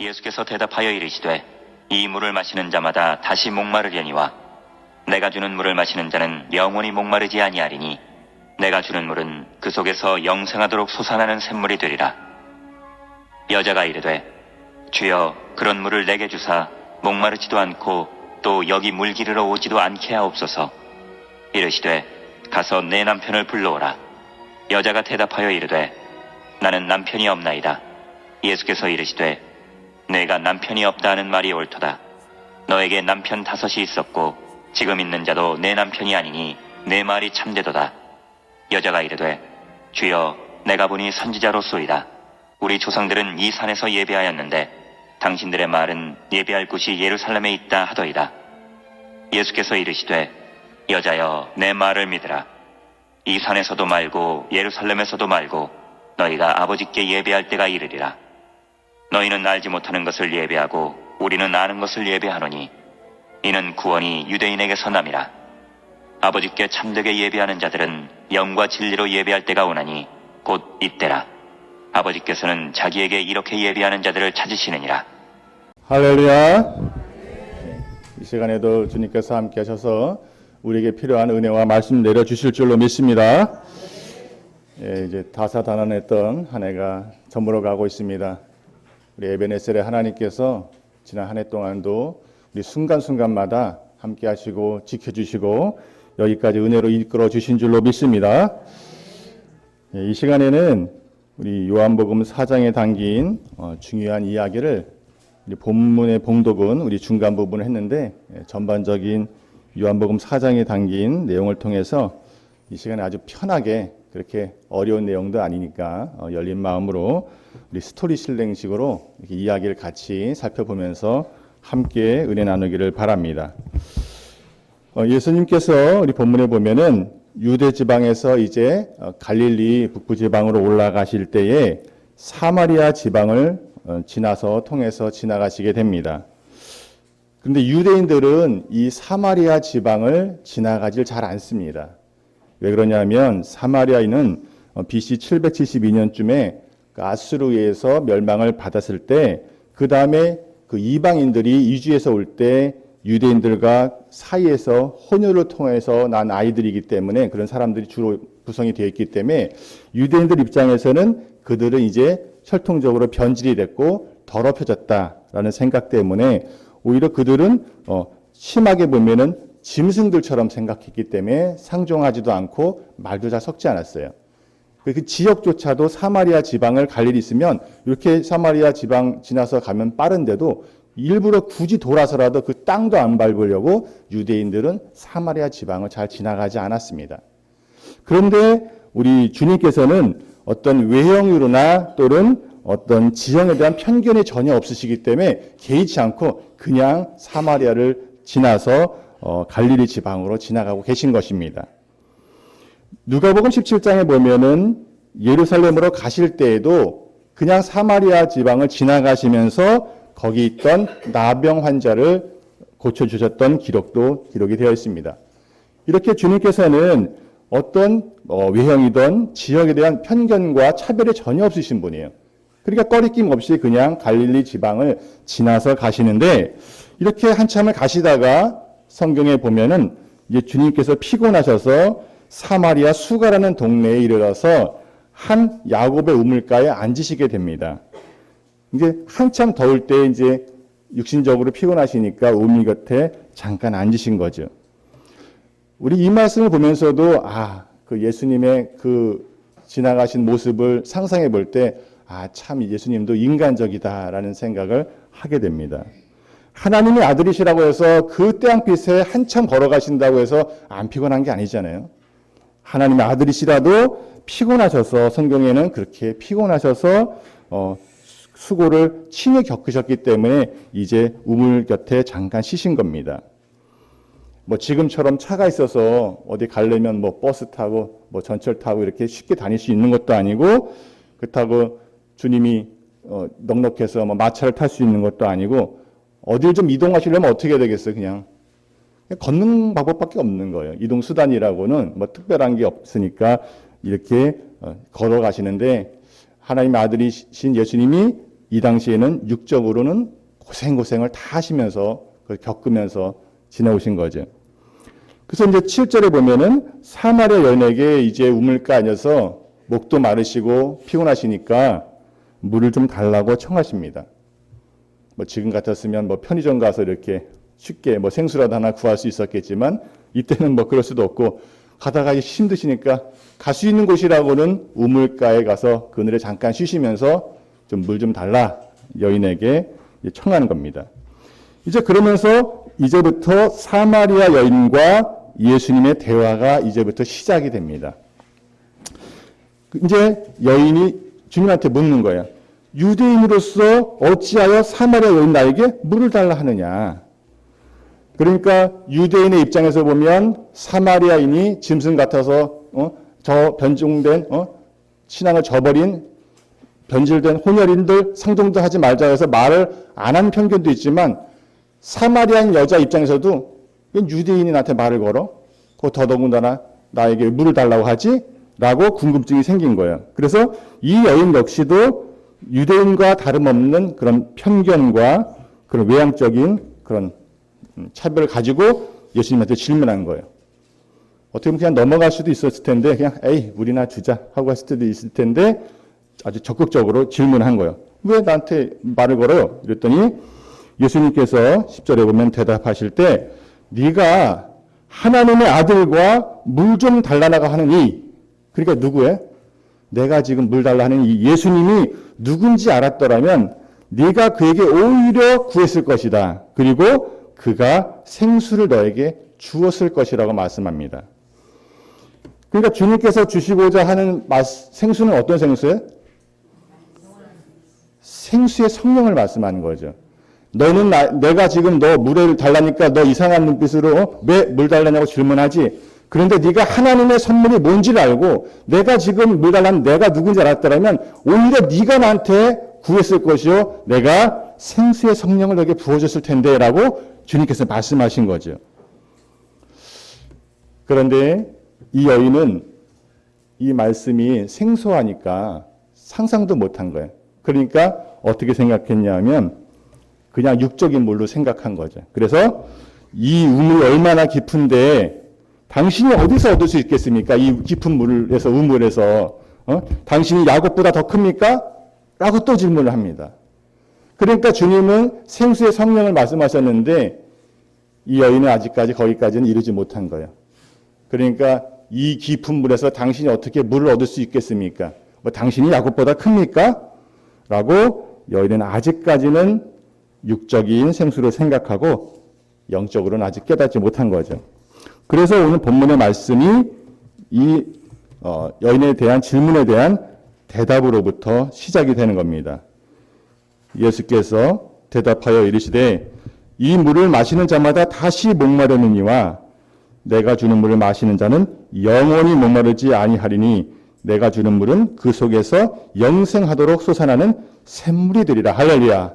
예수께서 대답하여 이르시되 이 물을 마시는 자마다 다시 목마르려니와 내가 주는 물을 마시는 자는 영원히 목마르지 아니하리니 내가 주는 물은 그 속에서 영생하도록 솟아나는 샘물이 되리라. 여자가 이르되 주여 그런 물을 내게 주사 목마르지도 않고 또 여기 물 기르러 오지도 않게 하옵소서. 이르시되 가서 내 남편을 불러오라. 여자가 대답하여 이르되 나는 남편이 없나이다. 예수께서 이르시되 내가 남편이 없다 하는 말이 옳도다. 너에게 남편 5이 있었고 지금 있는 자도 내 남편이 아니니 내 말이 참되도다. 여자가 이르되 주여 내가 보니 선지자로소이다. 우리 조상들은 이 산에서 예배하였는데 당신들의 말은 예배할 곳이 예루살렘에 있다 하더이다. 예수께서 이르시되 여자여 내 말을 믿으라. 이 산에서도 말고 예루살렘에서도 말고 너희가 아버지께 예배할 때가 이르리라. 너희는 알지 못하는 것을 예배하고 우리는 아는 것을 예배하노니 이는 구원이 유대인에게서 남이라. 아버지께 참되게 예배하는 자들은 영과 진리로 예배할 때가 오나니 곧 이때라. 아버지께서는 자기에게 이렇게 예배하는 자들을 찾으시느니라. 할렐루야. 이 시간에도 주님께서 함께 하셔서 우리에게 필요한 은혜와 말씀 내려주실 줄로 믿습니다. 이제 다사다난했던 한 해가 저물어 가고 있습니다. 우리 에베네셀의 하나님께서 지난 한 해 동안도 우리 순간순간마다 함께 하시고 지켜주시고 여기까지 은혜로 이끌어 주신 줄로 믿습니다. 이 시간에는 우리 요한복음 4장에 담긴 중요한 이야기를 우리 본문의 봉독은 우리 중간 부분을 했는데 전반적인 요한복음 4장에 담긴 내용을 통해서 이 시간에 아주 편하게 그렇게 어려운 내용도 아니니까 열린 마음으로 우리 스토리실랭식으로 이렇게 이야기를 같이 살펴보면서 함께 은혜 나누기를 바랍니다. 예수님께서 우리 본문에 보면은 유대 지방에서 이제 갈릴리 북부 지방으로 올라가실 때에 사마리아 지방을 통해서 지나가시게 됩니다. 그런데 유대인들은 이 사마리아 지방을 지나가질 잘 않습니다. 왜 그러냐면 사마리아인은 BC 772년쯤에 아수르에서 멸망을 받았을 때 그 다음에 그 이방인들이 이주해서 올 때 유대인들과 사이에서 혼혈을 통해서 난 아이들이기 때문에 그런 사람들이 주로 구성이 되어 있기 때문에 유대인들 입장에서는 그들은 이제 혈통적으로 변질이 됐고 더럽혀졌다라는 생각 때문에 오히려 그들은 심하게 보면은 짐승들처럼 생각했기 때문에 상종하지도 않고 말도 잘 섞지 않았어요. 그 지역조차도 사마리아 지방을 갈 일이 있으면 이렇게 사마리아 지방 지나서 가면 빠른데도 일부러 굳이 돌아서라도 그 땅도 안 밟으려고 유대인들은 사마리아 지방을 잘 지나가지 않았습니다. 그런데 우리 주님께서는 어떤 외형으로나 또는 어떤 지형에 대한 편견이 전혀 없으시기 때문에 개의치 않고 그냥 사마리아를 지나서 갈릴리 지방으로 지나가고 계신 것입니다. 누가복음 17장에 보면은 예루살렘으로 가실 때에도 그냥 사마리아 지방을 지나가시면서 거기 있던 나병 환자를 고쳐주셨던 기록이 되어 있습니다. 이렇게 주님께서는 어떤 외형이든 지역에 대한 편견과 차별이 전혀 없으신 분이에요. 그러니까 꺼리낌 없이 그냥 갈릴리 지방을 지나서 가시는데 이렇게 한참을 가시다가 성경에 보면은 이제 주님께서 피곤하셔서 사마리아 수가라는 동네에 이르러서 한 야곱의 우물가에 앉으시게 됩니다. 이제 한참 더울 때 이제 육신적으로 피곤하시니까 우물 곁에 잠깐 앉으신 거죠. 우리 이 말씀을 보면서도 그 예수님의 그 지나가신 모습을 상상해 볼 때 참 예수님도 인간적이다라는 생각을 하게 됩니다. 하나님의 아들이시라고 해서 그 태양빛에 한참 걸어가신다고 해서 안 피곤한 게 아니잖아요. 하나님의 아들이시라도 피곤하셔서 성경에는 그렇게 피곤하셔서 수고를 친히 겪으셨기 때문에 이제 우물 곁에 잠깐 쉬신 겁니다. 지금처럼 차가 있어서 어디 가려면 버스 타고 전철 타고 이렇게 쉽게 다닐 수 있는 것도 아니고 그렇다고 주님이 넉넉해서 마차를 탈 수 있는 것도 아니고 어딜 좀 이동하시려면 어떻게 해야 되겠어요? 그냥 걷는 방법밖에 없는 거예요. 이동 수단이라고는 특별한 게 없으니까 이렇게 걸어가시는데 하나님의 아들이신 예수님이 이 당시에는 육적으로는 고생고생을 다 하시면서 그걸 겪으면서 지내오신 거죠. 그래서 이제 7절에 보면은 사마리아 여인에게 이제 우물가 안에서 목도 마르시고 피곤하시니까 물을 좀 달라고 청하십니다. 뭐 지금 같았으면 뭐 편의점 가서 이렇게 쉽게 뭐 생수라도 하나 구할 수 있었겠지만 이때는 뭐 그럴 수도 없고 가다가 힘드시니까 갈 수 있는 곳이라고는 우물가에 가서 그늘에 잠깐 쉬시면서 좀 물 좀 달라 여인에게 청하는 겁니다. 이제 그러면서 이제부터 사마리아 여인과 예수님의 대화가 이제부터 시작이 됩니다. 이제 여인이 주님한테 묻는 거예요. 유대인으로서 어찌하여 사마리아 여인 나에게 물을 달라 하느냐. 그러니까 유대인의 입장에서 보면 사마리아인이 짐승 같아서 저 변종된 신앙을 저버린 변질된 혼혈인들 상종도 하지 말자 해서 말을 안 한 편견도 있지만 사마리아인 여자 입장에서도 유대인이 나한테 말을 걸어? 더더군다나 나에게 물을 달라고 하지? 라고 궁금증이 생긴 거예요. 그래서 이 여인 역시도 유대인과 다름없는 그런 편견과 그런 외향적인 그런 차별을 가지고 예수님한테 질문한 거예요. 어떻게 보면 그냥 넘어갈 수도 있었을 텐데 그냥 에이 물이나 주자 하고 했을 때도 있을 텐데 아주 적극적으로 질문한 거예요. 왜 나한테 말을 걸어요? 이랬더니 예수님께서 10절에 보면 대답하실 때 네가 하나님의 아들과 물 좀 달라나가 하느니 그러니까 누구예요? 내가 지금 물 달라 하는 이 예수님이 누군지 알았더라면 네가 그에게 오히려 구했을 것이다. 그리고 그가 생수를 너에게 주었을 것이라고 말씀합니다. 그러니까 주님께서 주시고자 하는 생수는 어떤 생수예요? 생수의 성령을 말씀하는 거죠. 너는 내가 지금 너 물을 달라니까 너 이상한 눈빛으로 왜 물 달라냐고 질문하지. 그런데 네가 하나님의 선물이 뭔지를 알고 내가 지금 물 달라는 내가 누군지 알았더라면 오히려 네가 나한테 구했을 것이요 내가 생수의 성령을 너에게 부어줬을 텐데 라고 주님께서 말씀하신 거죠. 그런데 이 여인은 이 말씀이 생소하니까 상상도 못한 거예요. 그러니까 어떻게 생각했냐면 그냥 육적인 물로 생각한 거죠. 그래서 이 우물이 얼마나 깊은데 당신이 어디서 얻을 수 있겠습니까? 이 깊은 물에서 우물에서 당신이 야곱보다 더 큽니까? 라고 또 질문을 합니다. 그러니까 주님은 생수의 성령을 말씀하셨는데 이 여인은 아직까지 거기까지는 이르지 못한 거예요. 그러니까 이 깊은 물에서 당신이 어떻게 물을 얻을 수 있겠습니까? 뭐 당신이 야곱보다 큽니까? 라고 여인은 아직까지는 육적인 생수를 생각하고 영적으로는 아직 깨닫지 못한 거죠. 그래서 오늘 본문의 말씀이 이 여인에 대한 질문에 대한 대답으로부터 시작이 되는 겁니다. 예수께서 대답하여 이르시되 이 물을 마시는 자마다 다시 목마르느니와 내가 주는 물을 마시는 자는 영원히 목마르지 아니하리니 내가 주는 물은 그 속에서 영생하도록 솟아나는 샘물이 되리라. 할렐루야.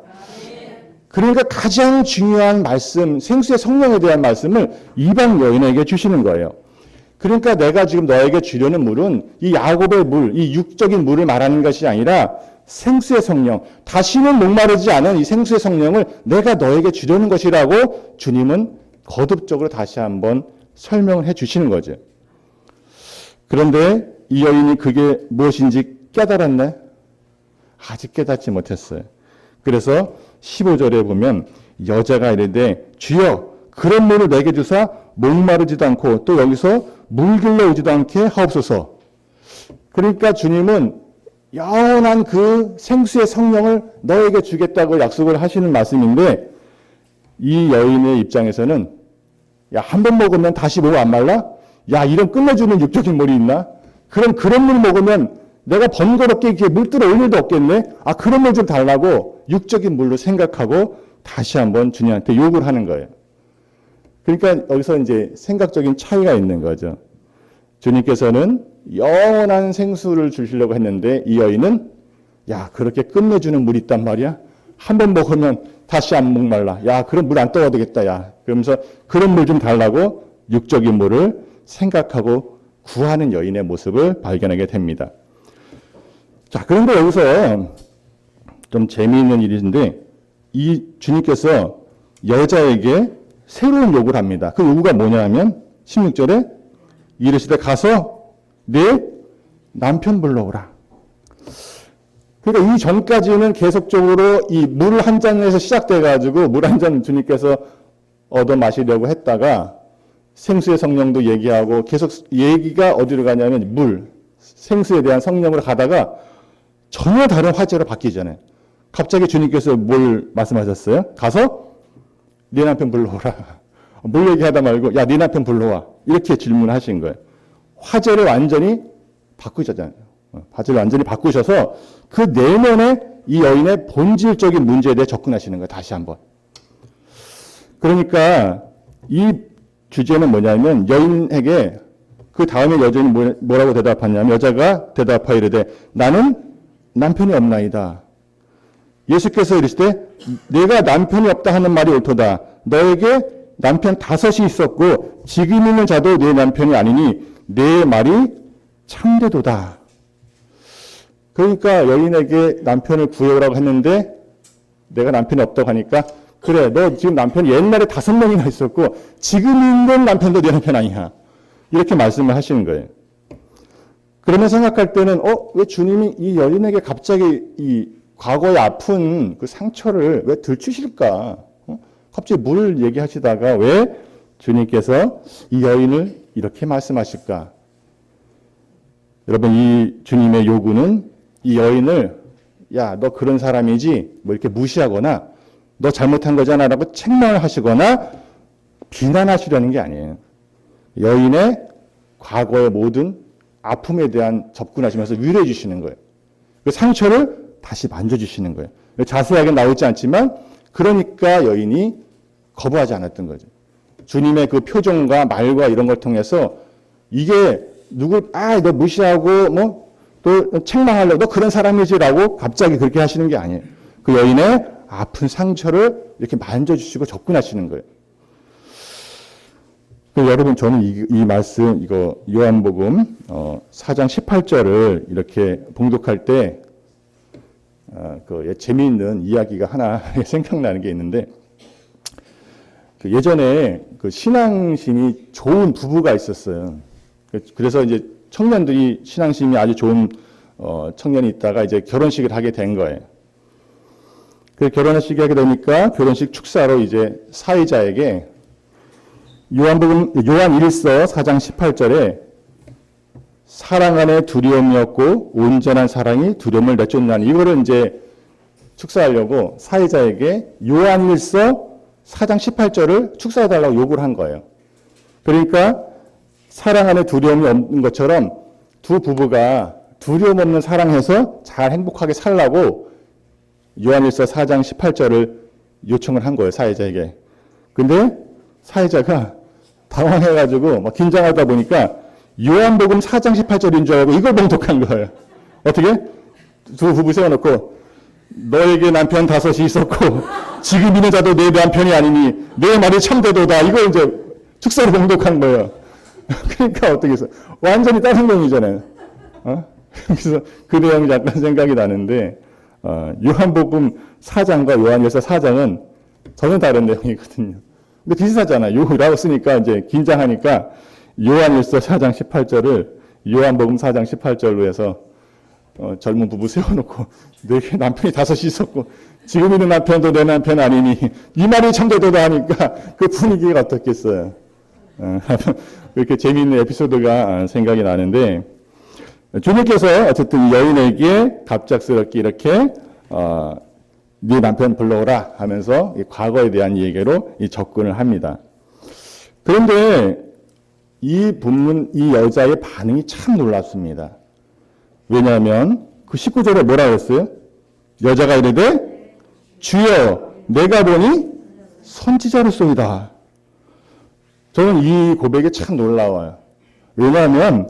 그러니까 가장 중요한 말씀, 생수의 성령에 대한 말씀을 이방 여인에게 주시는 거예요. 그러니까 내가 지금 너에게 주려는 물은 이 야곱의 물, 이 육적인 물을 말하는 것이 아니라 생수의 성령, 다시는 목마르지 않은 이 생수의 성령을 내가 너에게 주려는 것이라고 주님은 거듭적으로 다시 한번 설명을 해 주시는 거죠. 그런데 이 여인이 그게 무엇인지 깨달았나요? 아직 깨닫지 못했어요. 그래서 15절에 보면 여자가 이르되 주여 그런 물을 내게 주사 목마르지도 않고 또 여기서 물길러 오지도 않게 하옵소서. 그러니까 주님은 영원한 그 생수의 성령을 너에게 주겠다고 약속을 하시는 말씀인데 이 여인의 입장에서는 야, 한 번 먹으면 다시 목 안 말라? 야, 이런 끝내주는 육적인 물이 있나? 그럼 그런 물 먹으면 내가 번거롭게 이렇게 물 들어 올 일도 없겠네? 아, 그런 물 좀 달라고 육적인 물로 생각하고 다시 한번 주님한테 요구를 하는 거예요. 그러니까 여기서 이제 생각적인 차이가 있는 거죠. 주님께서는 영원한 생수를 주시려고 했는데 이 여인은 야, 그렇게 끝내주는 물이 있단 말이야? 한 번 먹으면 다시 안 목말라. 야, 그럼 물 안 떠야 되겠다. 야. 그러면서 그런 물 좀 달라고 육적인 물을 생각하고 구하는 여인의 모습을 발견하게 됩니다. 자, 그런데 여기서 좀 재미있는 일인데 이 주님께서 여자에게 새로운 요구를 합니다. 그 요구가 뭐냐 하면 16절에 이르시되 가서 내 남편 불러오라. 그러니까 이 전까지는 계속적으로 이 물 한 잔에서 시작돼가지고 물 한 잔 주님께서 얻어 마시려고 했다가 생수의 성령도 얘기하고 계속 얘기가 어디로 가냐면 물, 생수에 대한 성령으로 가다가 전혀 다른 화제로 바뀌잖아요. 갑자기 주님께서 뭘 말씀하셨어요? 가서 네 남편 불러오라. 뭘 얘기하다 말고 야, 네 남편 불러와. 이렇게 질문하신 거예요. 화제를 완전히 바꾸셨잖아요. 화제를 완전히 바꾸셔서 그 내면의 이 여인의 본질적인 문제에 대해 접근하시는 거예요. 다시 한번. 그러니까 이 주제는 뭐냐면 여인에게 그 다음에 여자인이 뭐라고 대답하냐면 여자가 대답하여 이르되 나는 남편이 없나이다. 예수께서 이르시되 내가 남편이 없다 하는 말이 옳도다. 너에게 남편 5이 있었고 지금 있는 자도 내 남편이 아니니 내 말이 참되도다. 그러니까 여인에게 남편을 구해오라고 했는데 내가 남편이 없다고 하니까 그래 너 지금 남편이 옛날에 5명이나 있었고 지금 있는 남편도 내 남편 아니야. 이렇게 말씀을 하시는 거예요. 그러면 생각할 때는 왜 주님이 이 여인에게 갑자기 이 과거에 아픈 그 상처를 왜 들추실까? 갑자기 물 얘기하시다가 왜 주님께서 이 여인을 이렇게 말씀하실까? 여러분 이 주님의 요구는 이 여인을 야, 너 그런 사람이지? 뭐 이렇게 무시하거나 너 잘못한 거잖아 라고 책망을 하시거나 비난하시려는 게 아니에요. 여인의 과거의 모든 아픔에 대한 접근하시면서 위로해 주시는 거예요. 그 상처를 다시 만져주시는 거예요. 자세하게 나오지 않지만 그러니까 여인이 거부하지 않았던 거죠. 주님의 그 표정과 말과 이런 걸 통해서 이게 너 무시하고 또 책망하려고 너 그런 사람이지라고 갑자기 그렇게 하시는 게 아니에요. 그 여인의 아픈 상처를 이렇게 만져주시고 접근하시는 거예요. 여러분 저는 이 말씀 이거 요한복음 4장 18절을 이렇게 봉독할 때 재미있는 이야기가 하나 생각나는 게 있는데 예전에 그 신앙심이 좋은 부부가 있었어요. 그래서 이제 청년들이 신앙심이 아주 좋은 청년이 있다가 이제 결혼식을 하게 된 거예요. 그 결혼식 하게 되니까 결혼식 축사로 이제 사회자에게 요한 1서 4장 18절에 사랑 안에 두려움이 없고 온전한 사랑이 두려움을 내쫓나니 이거를 이제 축사하려고 사회자에게 요한 1서 4장 18절을 축사해달라고 요구를 한 거예요. 그러니까 사랑 안에 두려움이 없는 것처럼 두 부부가 두려움 없는 사랑해서 잘 행복하게 살라고 요한 1서 4장 18절을 요청을 한 거예요. 사회자에게. 근데 사회자가 당황해가지고 막 긴장하다 보니까 요한복음 4장 18절인 줄 알고 이걸 봉독한 거예요. 어떻게? 두 부부 세워놓고 너에게 남편 5이 있었고 지금 있는 자도 내 남편이 아니니 내 말이 참되도다. 이걸 이제 축사로 봉독한 거예요. 그러니까 어떻게 해서 완전히 다른 내용이잖아요. 그래서 그 내용이 약간 생각이 나는데 요한복음 4장과 요한일서 4장은 전혀 다른 내용이거든요. 근데 비슷하잖아요. 요라고 쓰니까 이제 긴장하니까 요한일서 4장 18절을 요한복음 4장 18절로 해서 젊은 부부 세워놓고 내게 남편이 5이 있었고 지금 있는 남편도 내 남편 아니니 이 말이 참되도다 하니까 그 분위기가 어떻겠어요. 이렇게 재미있는 에피소드가 생각이 나는데 주님께서 어쨌든 여인에게 갑작스럽게 이렇게 네 남편 불러오라 하면서 이 과거에 대한 얘기로 이 접근을 합니다. 그런데 이 여자의 반응이 참 놀랍습니다. 왜냐하면 그 19절에 뭐라고 했어요? 여자가 이르되 주여 내가 보니 선지자로소이다. 저는 이 고백이 참 놀라워요. 왜냐하면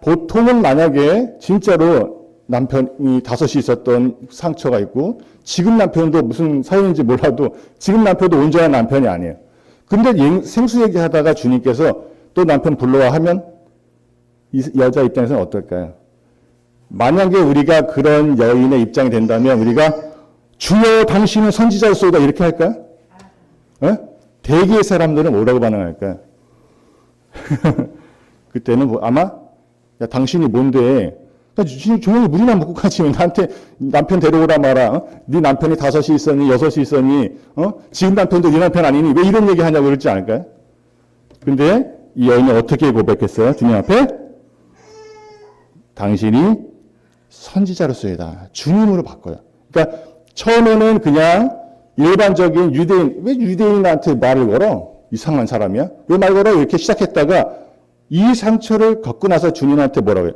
보통은 만약에 진짜로 남편이 5이 있었던 상처가 있고 지금 남편도 무슨 사연인지 몰라도 지금 남편도 온전한 남편이 아니에요. 근데 생수 얘기하다가 주님께서 또 남편 불러와 하면 이 여자 입장에서는 어떨까요? 만약에 우리가 그런 여인의 입장이 된다면 우리가 주여 당신은 선지자로소이다 이렇게 할까? 대개의 사람들은 뭐라고 반응할까? 그때는 아마 야 당신이 뭔데? 조용히 물이나 먹고 가지 왜 나한테 남편 데려오라 마라. 네 남편이 5이 있었니 6이 있었니? 지금 남편도 네 남편 아니니 왜 이런 얘기 하냐고 그러지 않을까요? 근데 이 여인이 어떻게 고백했어요? 주님 앞에 당신이 선지자로서이다. 주님으로 바꿔요. 그러니까 처음에는 그냥 일반적인 유대인, 왜 유대인한테 말을 걸어? 이상한 사람이야? 왜 말 걸어? 이렇게 시작했다가 이 상처를 겪고 나서 주님한테 뭐라고 해요?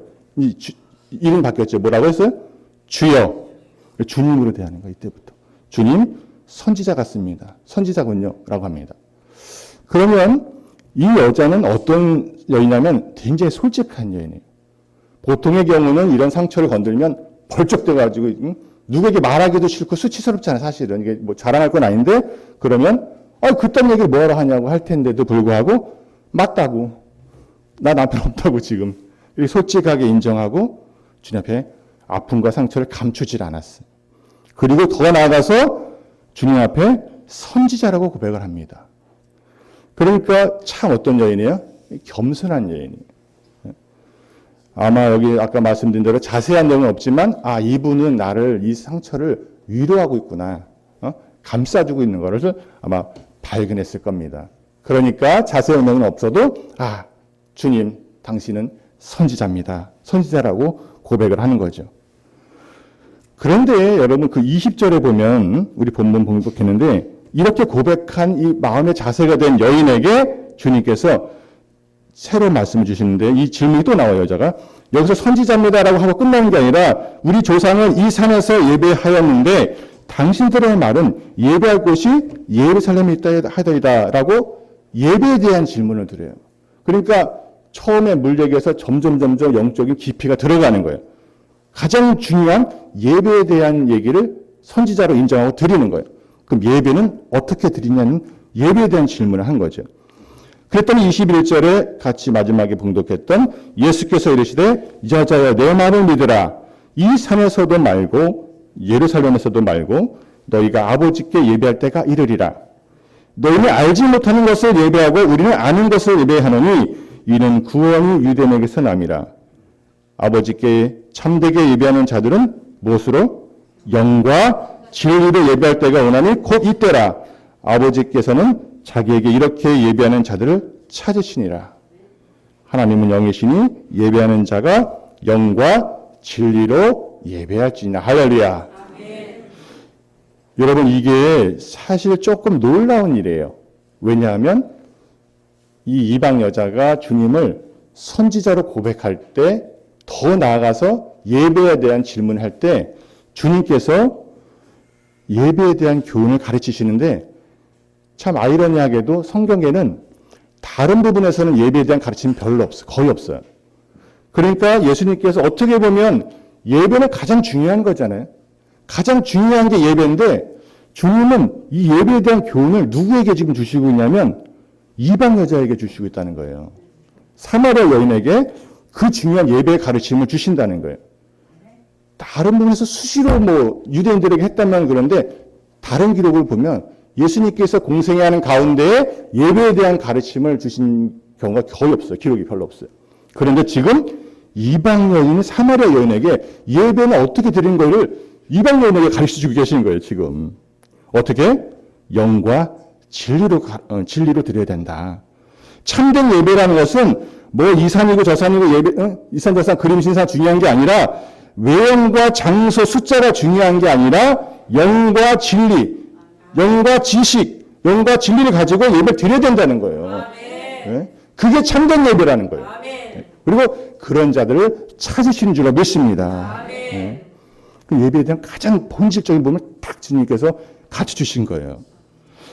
이름 바뀌었죠. 뭐라고 했어요? 주여. 주님으로 대하는 거예요. 이때부터. 주님, 선지자 같습니다. 선지자군요. 라고 합니다. 그러면 이 여자는 어떤 여인이냐면 굉장히 솔직한 여인이에요. 보통의 경우는 이런 상처를 건들면 벌쩍 돼가지고 누구에게 말하기도 싫고 수치스럽잖아요. 사실은 이게 뭐 자랑할 건 아닌데 그러면 그딴 얘기를 뭐하러 하냐고 할 텐데도 불구하고 맞다고 나 남편 없다고 지금 이렇게 솔직하게 인정하고 주님 앞에 아픔과 상처를 감추질 않았어요. 그리고 더 나아가서 주님 앞에 선지자라고 고백을 합니다. 그러니까 참 어떤 여인이에요? 겸손한 여인이에요. 아마 여기 아까 말씀드린 대로 자세한 내용은 없지만 이분은 나를 이 상처를 위로하고 있구나. 감싸주고 있는 것을 아마 발견했을 겁니다. 그러니까 자세한 내용은 없어도 주님 당신은 선지자입니다. 선지자라고 고백을 하는 거죠. 그런데 여러분 그 20절에 보면 우리 본문 봉독했는데 이렇게 고백한 이 마음의 자세가 된 여인에게 주님께서 새로운 말씀을 주시는데 이 질문이 또 나와요. 여자가 여기서 선지자입니다라고 하고 끝나는 게 아니라 우리 조상은 이 산에서 예배하였는데 당신들의 말은 예배할 곳이 예루살렘에 있다 하더이다라고 예배에 대한 질문을 드려요. 그러니까 처음에 물 얘기에서 점점 영적인 깊이가 들어가는 거예요. 가장 중요한 예배에 대한 얘기를 선지자로 인정하고 드리는 거예요. 그럼 예배는 어떻게 드리냐는 예배에 대한 질문을 한 거죠. 그랬더니 21절에 같이 마지막에 봉독했던 예수께서 이르시되 여자여 내 말을 믿으라. 이 산에서도 말고 예루살렘에서도 말고 너희가 아버지께 예배할 때가 이르리라. 너희는 알지 못하는 것을 예배하고 우리는 아는 것을 예배하노니 이는 구원이 유대인에게서 남이라. 아버지께 참되게 예배하는 자들은 무엇으로? 영과 진리로 예배할 때가 오나니 곧 이때라. 아버지께서는 자기에게 이렇게 예배하는 자들을 찾으시니라. 하나님은 영이시니 예배하는 자가 영과 진리로 예배할지니라. 할렐루야. 아멘. 여러분 이게 사실 조금 놀라운 일이에요. 왜냐하면 이 이방 여자가 주님을 선지자로 고백할 때 더 나아가서 예배에 대한 질문을 할 때 주님께서 예배에 대한 교훈을 가르치시는데 참 아이러니하게도 성경에는 다른 부분에서는 예배에 대한 가르침이 별로 없어요. 거의 없어요. 그러니까 예수님께서 어떻게 보면 예배는 가장 중요한 거잖아요. 가장 중요한 게 예배인데 주님은 이 예배에 대한 교훈을 누구에게 지금 주시고 있냐면 이방 여자에게 주시고 있다는 거예요. 사마리아 여인에게 그 중요한 예배의 가르침을 주신다는 거예요. 다른 부분에서 수시로 유대인들에게 했다면 그런데 다른 기록을 보면 예수님께서 공생애하는 가운데 예배에 대한 가르침을 주신 경우가 거의 없어요. 기록이 별로 없어요. 그런데 지금 이방 여인이 사마리아 여인에게 예배는 어떻게 드리는 거를 이방 여인에게 가르쳐주고 계시는 거예요. 지금. 어떻게? 영과 진리로 드려야 된다. 참된 예배라는 것은 이 산이고 저 산이고 예배, 이 산 저 산 그림 신사 중요한 게 아니라 외형과 장소 숫자가 중요한 게 아니라 영과 진리, 영과 지식, 영과 진리를 가지고 예배를 드려야 된다는 거예요. 네? 그게 참된 예배라는 거예요. 네? 그리고 그런 자들을 찾으시는 줄로 믿습니다. 네? 그 예배에 대한 가장 본질적인 부분을 딱 주님께서 가르쳐주신 거예요.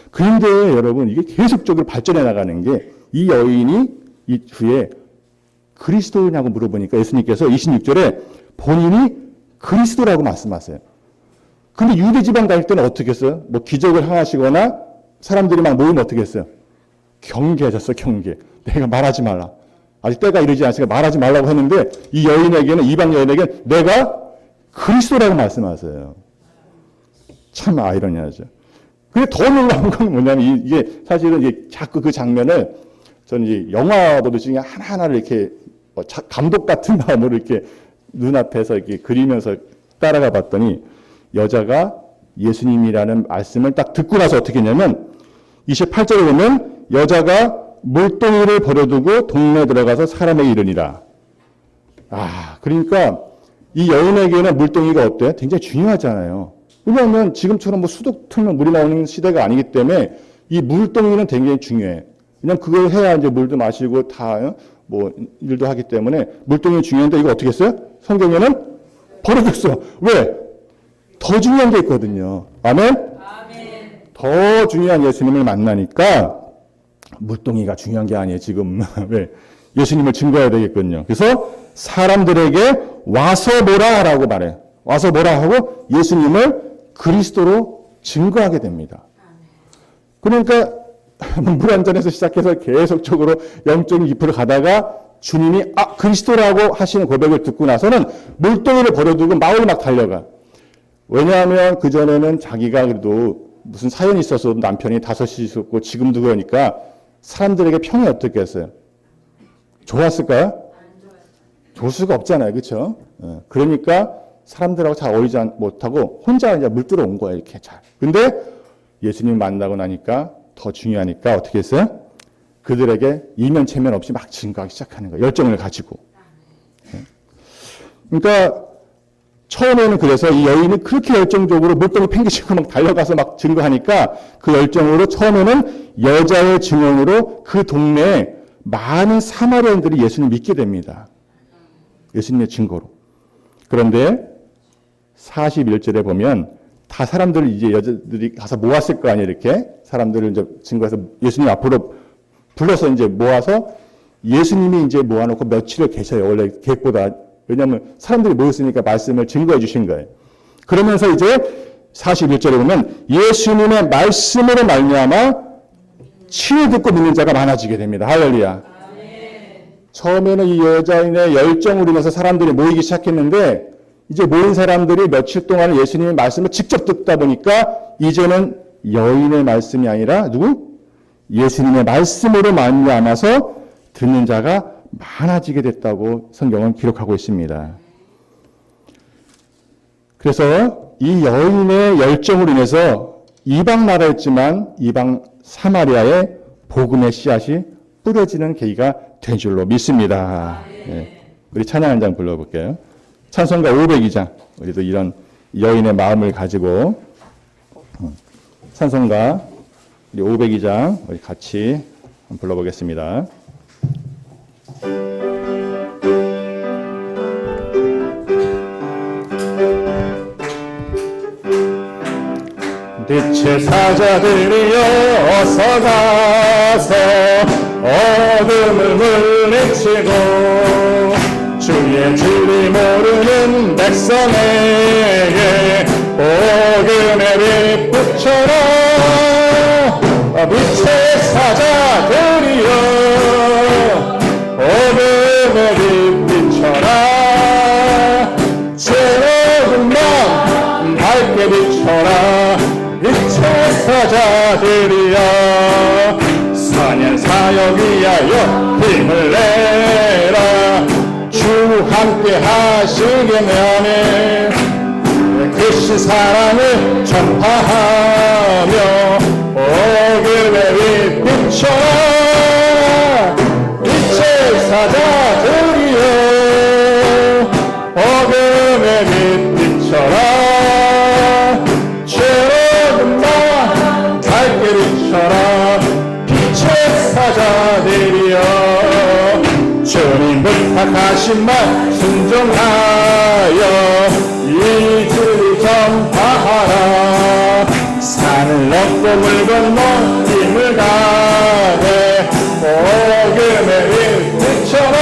그런데 여러분 이게 계속적으로 발전해 나가는 게 이 여인이 이 주에 그리스도냐고 물어보니까 예수님께서 26절에 본인이 그리스도라고 말씀하세요. 근데 유대 지방 다닐 때는 어떻게 했어요? 기적을 행하시거나 사람들이 막 모이면 어떻게 했어요? 경계하셨어요, 경계. 내가 말하지 말라. 아직 때가 이르지 않으니까 말하지 말라고 했는데 이 여인에게는, 이방 여인에게는 내가 그리스도라고 말씀하세요. 참 아이러니하죠. 근데 더 놀라운 건 뭐냐면 이게 사실은 이게 자꾸 그 장면을 저는 이제 영화 보듯이 그냥 하나하나를 이렇게 감독 같은 마음으로 이렇게 눈앞에서 이렇게 그리면서 따라가 봤더니 여자가 예수님이라는 말씀을 딱 듣고 나서 어떻게 했냐면 28절에 보면 여자가 물동이를 버려두고 동네에 들어가서 사람에게 이르니라. 그러니까 이 여인에게는 물동이가 어때? 굉장히 중요하잖아요. 왜냐하면 지금처럼 뭐 수도 틀면 물이 나오는 시대가 아니기 때문에 이 물동이는 굉장히 중요해. 그냥 그걸 해야 이제 물도 마시고 다 뭐 일도 하기 때문에 물동이 중요한데 이거 어떻게 했어요? 성경에는 버려줬어. 왜? 더 중요한 게 있거든요. 아멘? 더 중요한 예수님을 만나니까 물동이가 중요한 게 아니에요. 지금 왜? 예수님을 증거해야 되겠거든요. 그래서 사람들에게 와서 보라라고 말해. 와서 보라 하고 예수님을 그리스도로 증거하게 됩니다. 그러니까 물 한 잔에서 시작해서 계속적으로 영적인 깊이로 가다가 주님이 그리스도라고 하시는 고백을 듣고 나서는 물동이를 버려두고 마을로 막 달려가. 왜냐하면 그전에는 자기가 그래도 무슨 사연이 있어서 남편이 5이 있었고 지금도 그러니까 사람들에게 평이 어떻겠어요? 좋았을까요? 좋을 수가 없잖아요. 그렇죠? 그러니까 사람들하고 잘 어울리지 못하고 혼자 이제 물들어 온 거야. 이렇게 잘. 근데 예수님 만나고 나니까 더 중요하니까 어떻게 했어요? 그들에게 이면체면 없이 막 증거하기 시작하는 거예요. 열정을 가지고. 그러니까 처음에는 그래서 이 여인이 그렇게 열정적으로 물동이 팽개치고 막 달려가서 막 증거하니까 그 열정으로 처음에는 여자의 증언으로 그 동네에 많은 사마리아인들이 예수님을 믿게 됩니다. 예수님의 증거로. 그런데 41절에 보면 다 사람들을 이제 여자들이 가서 모았을 거 아니에요, 이렇게. 사람들을 이제 증거해서 예수님 앞으로 불러서 이제 모아서 예수님이 이제 모아놓고 며칠을 계셔요. 원래 계획보다. 왜냐하면 사람들이 모였으니까 말씀을 증거해 주신 거예요. 그러면서 이제 41절에 보면 예수님의 말씀으로 말미암아 치유 듣고 믿는 자가 많아지게 됩니다. 할렐루야. 처음에는 이 여자인의 열정으로 인해서 사람들이 모이기 시작했는데 이제 모인 사람들이 며칠 동안 예수님의 말씀을 직접 듣다 보니까 이제는 여인의 말씀이 아니라 누구? 예수님의 말씀으로 말미암아서 듣는 자가 많아지게 됐다고 성경은 기록하고 있습니다. 그래서 이 여인의 열정으로 인해서 이방 나라였지만 이방 사마리아에 복음의 씨앗이 뿌려지는 계기가 된 줄로 믿습니다. 네. 우리 찬양 한 장 불러볼게요. 찬송가 502장. 우리도 이런 여인의 마음을 가지고 찬송가 502장 우리 같이 한번 불러보겠습니다. 빛의 사자들이여 어서 가서 어둠을 물리치고 주의 진리 모르는 백성에게 복음의 빛 붙여라. 빛의 사자들이여 복음의 빛 비춰라. 새로운 마음 밝게 비춰라. 빛의 사자들이여 사냥 사역 위하여 힘을 내라. 주 함께 하시겠냐면 크신 사랑을 전파하며 복음의 빛 비춰라. 빛의 사자들이여 복음의 빛 비춰라. 새로운 마음 밝게 비춰라. 빛의 사자들이여 주님 부탁하신 말 순종하여 이들이 전파하라. 산을 넘고 물 건너 힘을 다해 복음의 빛 비춰라.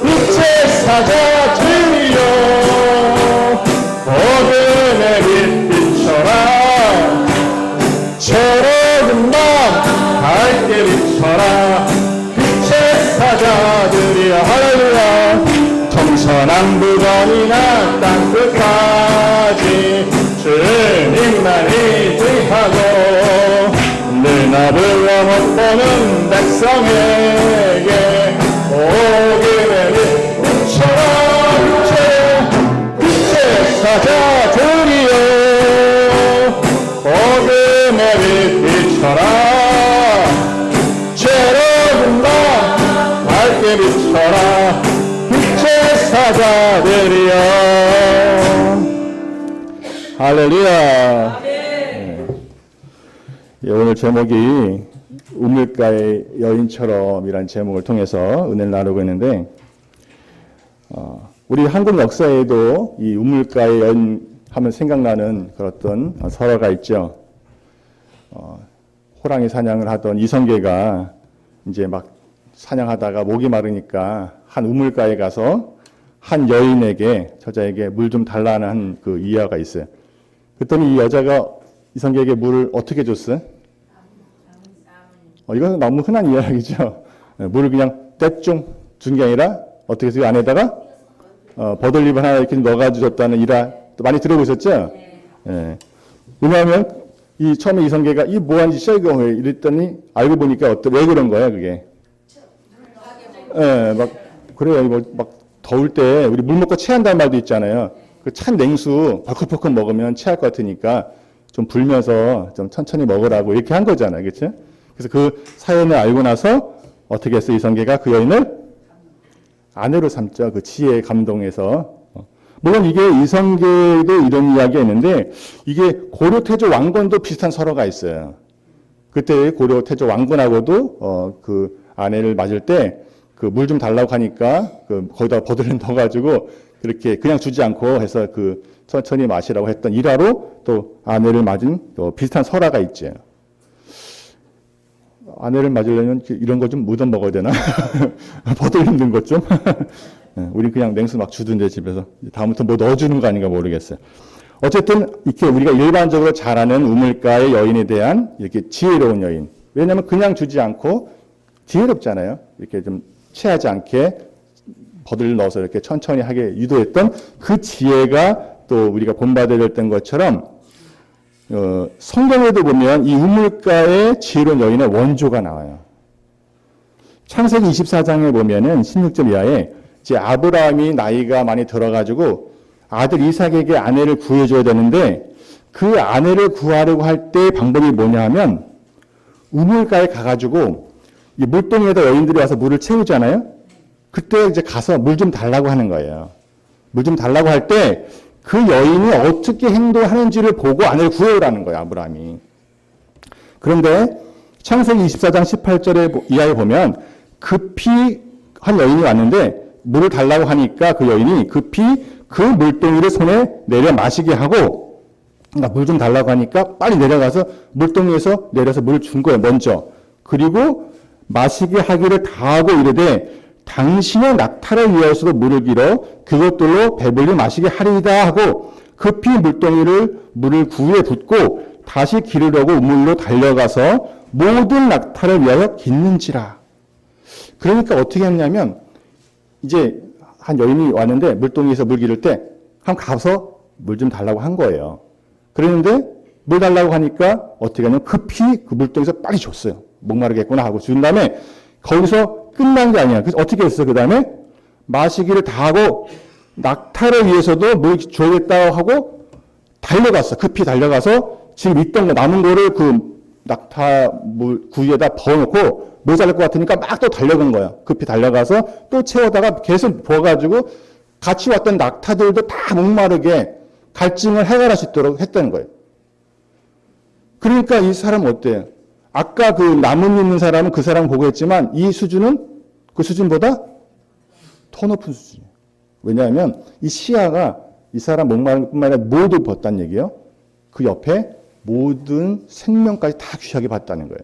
빛의 사자들이여 복음의 빛 비춰라. 새로운 마음 밝게 비춰라. 사자들이여 할렐루야. 동서남북 어디나 땅끝까지 주의 나불러 못 보는 백성에게 복음의 빛처럼 빛의 사자들이여 복음의 빛처럼 죄로운 나 밝게 비춰라 빛의 사자들이여. 할렐루야. 예, 오늘 제목이 우물가의 여인처럼이란 제목을 통해서 은혜를 나누고 있는데, 우리 한국 역사에도 이 우물가의 여인 하면 생각나는 그런 어떤 설화가 있죠. 호랑이 사냥을 하던 이성계가 이제 막 사냥하다가 목이 마르니까 한 우물가에 가서 한 여인에게, 저자에게 물 좀 달라는 한 그 이야기가 있어요. 그랬더니 이 여자가 이성계에게 물을 어떻게 줬어요? 이건 너무 흔한 이야기죠. 물을 그냥 대충 준 게 아니라 어떻게 해서 그 안에다가 버들잎 하나 이렇게 넣어가지고 줬다는 일화 많이 들어보셨죠? 예. 왜냐하면 이 처음에 이성계가 이 뭐하는 짓이야 이거 이랬더니 알고 보니까 왜 그런 거야 그게? 예, 막 그래요. 막 더울 때 우리 물 먹고 체한다는 말도 있잖아요. 그 찬 냉수 벌컥벌컥 먹으면 체할 것 같으니까 좀 불면서 좀 천천히 먹으라고 이렇게 한 거잖아요, 그렇죠? 그래서 그 사연을 알고 나서 어떻게 했어? 이성계가 그 여인을 아내로 삼죠. 그 지혜에 감동해서. 물론 이게 이성계도 이런 이야기가 있는데 이게 고려 태조 왕건도 비슷한 설화가 있어요. 그때 고려 태조 왕건하고도 그 아내를 맞을 때 그 물 좀 달라고 하니까 그 거기다 버들을 넣어가지고 그렇게 그냥 주지 않고 해서 그 천천히 마시라고 했던 일화로 또 아내를 맞은 또 비슷한 설화가 있죠. 아내를 맞으려면 이런 거 좀 묻어 먹어야 되나? 버들 힘든 것 좀. 우리 그냥 냉수 막 주던데 집에서. 다음부터 뭐 넣어주는 거 아닌가 모르겠어요. 어쨌든 이렇게 우리가 일반적으로 잘 아는 우물가의 여인에 대한 이렇게 지혜로운 여인. 왜냐하면 그냥 주지 않고 지혜롭잖아요. 이렇게 좀 체하지 않게 버들 넣어서 이렇게 천천히 하게 유도했던 그 지혜가 또 우리가 본받아야 될 것처럼 성경에도 보면 이 우물가의 지혜로운 여인의 원조가 나와요. 창세기 24장에 보면은 16절 이하에 이제 아브라함이 나이가 많이 들어가지고 아들 이삭에게 아내를 구해줘야 되는데 그 아내를 구하려고 할 때 방법이 뭐냐 하면 우물가에 가가지고 이 물동에다 여인들이 와서 물을 채우잖아요. 그때 이제 가서 물 좀 달라고 하는 거예요. 물 좀 달라고 할 때 그 여인이 어떻게 행동하는지를 보고 아내를 구해오라는 거예요, 아브라함이. 그런데 창세기 24장 18절에 이하에 보면 급히 한 여인이 왔는데 물을 달라고 하니까 그 여인이 급히 그 물동이를 손에 내려 마시게 하고, 그러니까 물 좀 달라고 하니까 빨리 내려가서 물동이에서 내려서 물을 준 거예요, 먼저. 그리고 마시게 하기를 다하고 이르되 당신의 낙타를 위하여서도 물을 길어 그것들로 배불리 마시게 하리이다 하고 급히 물을 구에 붓고 다시 기르려고 우물로 달려가서 모든 낙타를 위하여 깃는지라. 그러니까 어떻게 했냐면 이제 한 여인이 왔는데 물동이에서 물 기를 때 한번 가서 물 좀 달라고 한 거예요. 그랬는데 물 달라고 하니까 어떻게 하냐면 급히 그 물동에서 빨리 줬어요. 목마르겠구나 하고 준 다음에 거기서 끝난 게 아니야. 그래서 어떻게 했어? 그 다음에 마시기를 다 하고 낙타를 위해서도 물 줘야겠다고 하고 달려갔어. 급히 달려가서 지금 있던 거 남은 거를 그 낙타 물 구이에다 부어놓고 모자랄 것 같으니까 막 또 달려간 거야. 급히 달려가서 또 채우다가 계속 부어가지고 같이 왔던 낙타들도 다 목마르게 갈증을 해결할 수 있도록 했다는 거예요. 그러니까 이 사람은 어때요? 아까 그 나뭇잎 있는 사람은 그 사람을 보고 했지만 이 수준은 그 수준보다 더 높은 수준이에요. 왜냐하면 이 시야가 이 사람 목마른 뿐만 아니라 모두 봤다는 얘기예요. 그 옆에 모든 생명까지 다 귀하게 봤다는 거예요.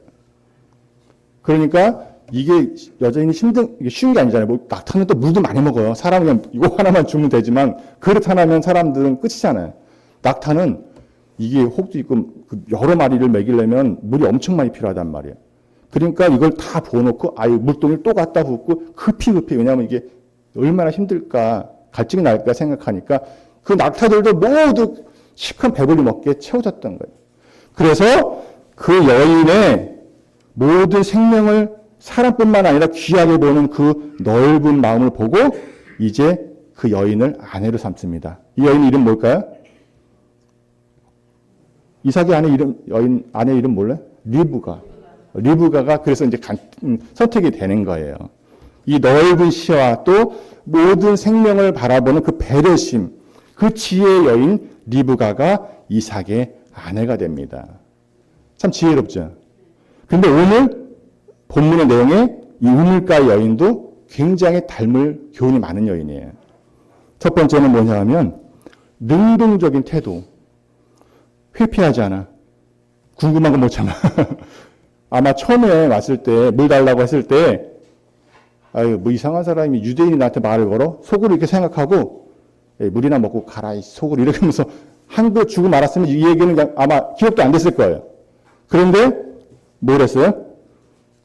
그러니까 이게 여전히 이게 쉬운 게 아니잖아요. 뭐 낙타는 또 물도 많이 먹어요. 사람은 그냥 이거 하나만 주면 되지만 그릇 하나면 사람들은 끝이잖아요. 낙타는 이게 혹도 있고 여러 마리를 먹이려면 물이 엄청 많이 필요하단 말이에요. 그러니까 이걸 다 부어놓고 아예 물동을 또 갖다 붓고 급히 왜냐하면 이게 얼마나 힘들까 갈증이 날까 생각하니까 그 낙타들도 모두 시큰 배불리 먹게 채워졌던 거예요. 그래서 그 여인의 모든 생명을 사람뿐만 아니라 귀하게 보는 그 넓은 마음을 보고 이제 그 여인을 아내로 삼습니다. 이 여인 이름 뭘까요? 이삭의 아내 이름 몰라요? 리브가. 리브가가 그래서 이제 선택이 되는 거예요. 이 넓은 시야와 또 모든 생명을 바라보는 그 배려심, 그 지혜의 여인 리브가가 이삭의 아내가 됩니다. 참 지혜롭죠. 근데 오늘 본문의 내용에 이 우물가 여인도 굉장히 닮을 교훈이 많은 여인이에요. 첫 번째는 뭐냐 하면 능동적인 태도. 회피하지 않아. 궁금한 거 못 참아. 아마 처음에 왔을 때 물 달라고 했을 때 아유 뭐 이상한 사람이 유대인이 나한테 말을 걸어? 속으로 이렇게 생각하고 물이나 먹고 가라 이 속으로 이렇게 하면서 한 그릇 주고 말았으면 이 얘기는 그냥 아마 기억도 안 됐을 거예요. 그런데 뭘 했어요?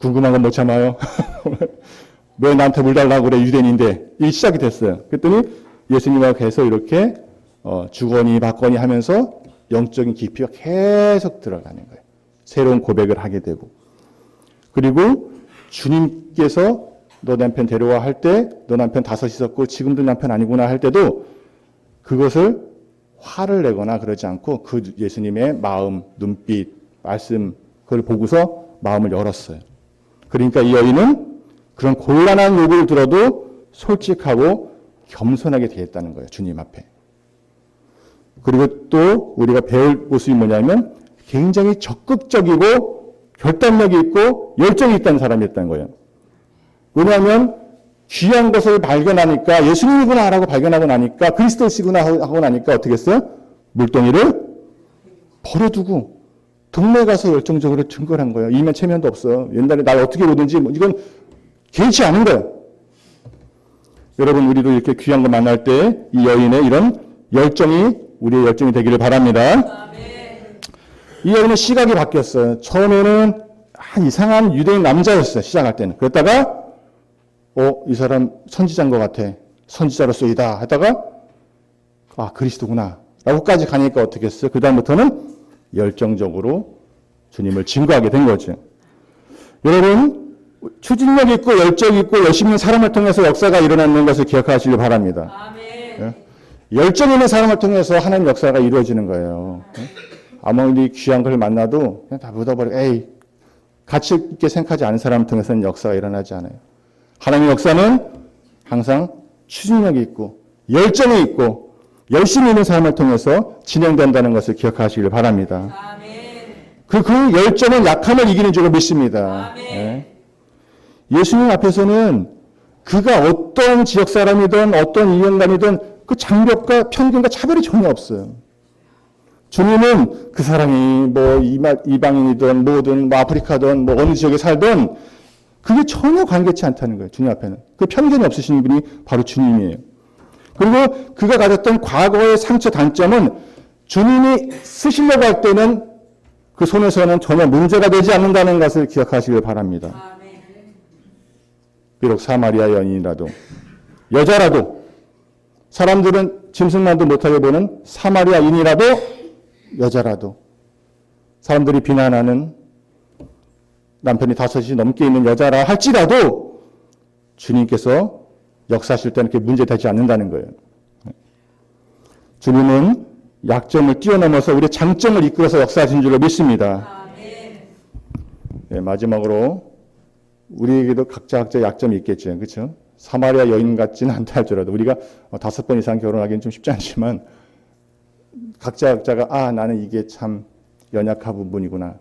궁금한 건 못 참아요. 왜 나한테 물 달라고 그래 유대인인데. 이게 시작이 됐어요. 그랬더니 예수님하고 계속 이렇게 주거니 받거니 하면서 영적인 깊이가 계속 들어가는 거예요. 새로운 고백을 하게 되고. 그리고 주님께서 너 남편 데려와 할 때 너 남편 다섯 있었고 지금도 남편 아니구나 할 때도 그것을 화를 내거나 그러지 않고 그 예수님의 마음, 눈빛, 말씀 그걸 보고서 마음을 열었어요. 그러니까 이 여인은 그런 곤란한 요구를 들어도 솔직하고 겸손하게 대했다는 거예요. 주님 앞에. 그리고 또 우리가 배울 모습이 뭐냐면 굉장히 적극적이고 결단력이 있고 열정이 있다는 사람이었다는 거예요. 왜냐하면 귀한 것을 발견하니까 예수님이구나 라고 발견하고 나니까 그리스도시구나 하고 나니까 어떻게 했어요? 물동이를 버려두고 동네 가서 열정적으로 증거를 한 거예요. 이면 체면도 없어. 옛날에 날 어떻게 보든지 이건 개의치 않은 거예요. 여러분 우리도 이렇게 귀한 거 만날 때 이 여인의 이런 열정이 우리의 열정이 되기를 바랍니다. 이 여인의 시각이 바뀌었어요. 처음에는 이상한 유대인 남자였어요. 시작할 때는. 그랬다가 이 사람 선지자인 것 같아. 선지자로서이다 하다가 그리스도구나 라고까지 가니까 어떻게 했어요? 그 다음부터는 열정적으로 주님을 증거하게 된 거죠. 여러분 추진력 있고 열정 있고 열심 있는 사람을 통해서 역사가 일어나는 것을 기억하시길 바랍니다. 아멘. 열정 있는 사람을 통해서 하나님 역사가 이루어지는 거예요. 아무리 귀한 걸 만나도 그냥 다 묻어버리고 가치 있게 생각하지 않은 사람을 통해서는 역사가 일어나지 않아요. 하나님의 역사는 항상 추진력이 있고 열정이 있고 열심히 있는 사람을 통해서 진행된다는 것을 기억하시길 바랍니다. 그 열정은 약함을 이기는 줄로 믿습니다. 예수님 앞에서는 그가 어떤 지역 사람이든 어떤 이영감이든 그 장벽과 편견과 차별이 전혀 없어요. 주님은 그 사람이 뭐 이방인이든 뭐든 뭐 아프리카든 뭐 어느 지역에 살든 그게 전혀 관계치 않다는 거예요. 주님 앞에는. 그 편견이 없으신 분이 바로 주님이에요. 그리고 그가 가졌던 과거의 상처 단점은 주님이 쓰시려고 할 때는 그 손에서는 전혀 문제가 되지 않는다는 것을 기억하시길 바랍니다. 비록 사마리아 여인이라도 여자라도 사람들은 짐승만도 못하게 보는 사마리아인이라도 여자라도 사람들이 비난하는 남편이 5이 넘게 있는 여자라 할지라도 주님께서 역사하실 때는 그게 문제되지 않는다는 거예요. 주님은 약점을 뛰어넘어서 우리의 장점을 이끌어서 역사하신 줄로 믿습니다. 네, 마지막으로 우리에게도 각자 약점이 있겠죠. 그렇죠? 사마리아 여인 같지는 않다 할지라도 우리가 5번 이상 결혼하기는 좀 쉽지 않지만 각자가 나는 이게 참 연약한 부분이구나.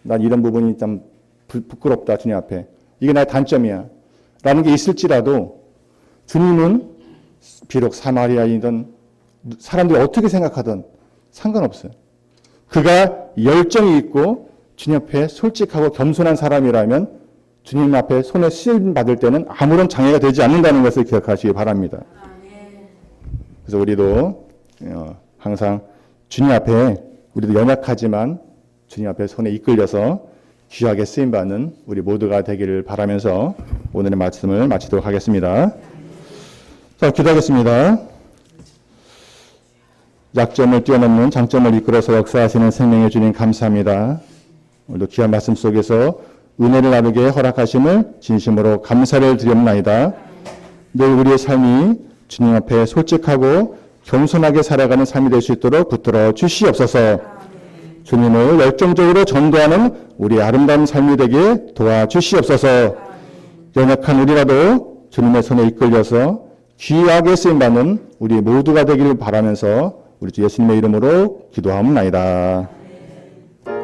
난 이런 부분이 참 부끄럽다 주님 앞에. 이게 나의 단점이야. 라는 게 있을지라도 주님은 비록 사마리아이든 사람들이 어떻게 생각하든 상관없어요. 그가 열정이 있고 주님 앞에 솔직하고 겸손한 사람이라면 주님 앞에 손에 쓰임 받을 때는 아무런 장애가 되지 않는다는 것을 기억하시기 바랍니다. 그래서 우리도 항상 주님 앞에 우리도 연약하지만 주님 앞에 손에 이끌려서 귀하게 쓰임받는 우리 모두가 되기를 바라면서 오늘의 말씀을 마치도록 하겠습니다. 자, 기도하겠습니다. 약점을 뛰어넘는 장점을 이끌어서 역사하시는 생명의 주님 감사합니다. 오늘도 귀한 말씀 속에서 은혜를 나누게 허락하심을 진심으로 감사를 드립나이다. 늘 우리의 삶이 주님 앞에 솔직하고 겸손하게 살아가는 삶이 될 수 있도록 붙들어 주시옵소서. 주님을 열정적으로 전도하는 우리 아름다운 삶이 되게 도와주시옵소서. 연약한 우리라도 주님의 손에 이끌려서 귀하게 쓰임받는 우리 모두가 되기를 바라면서 우리 주 예수님의 이름으로 기도하옵나이다.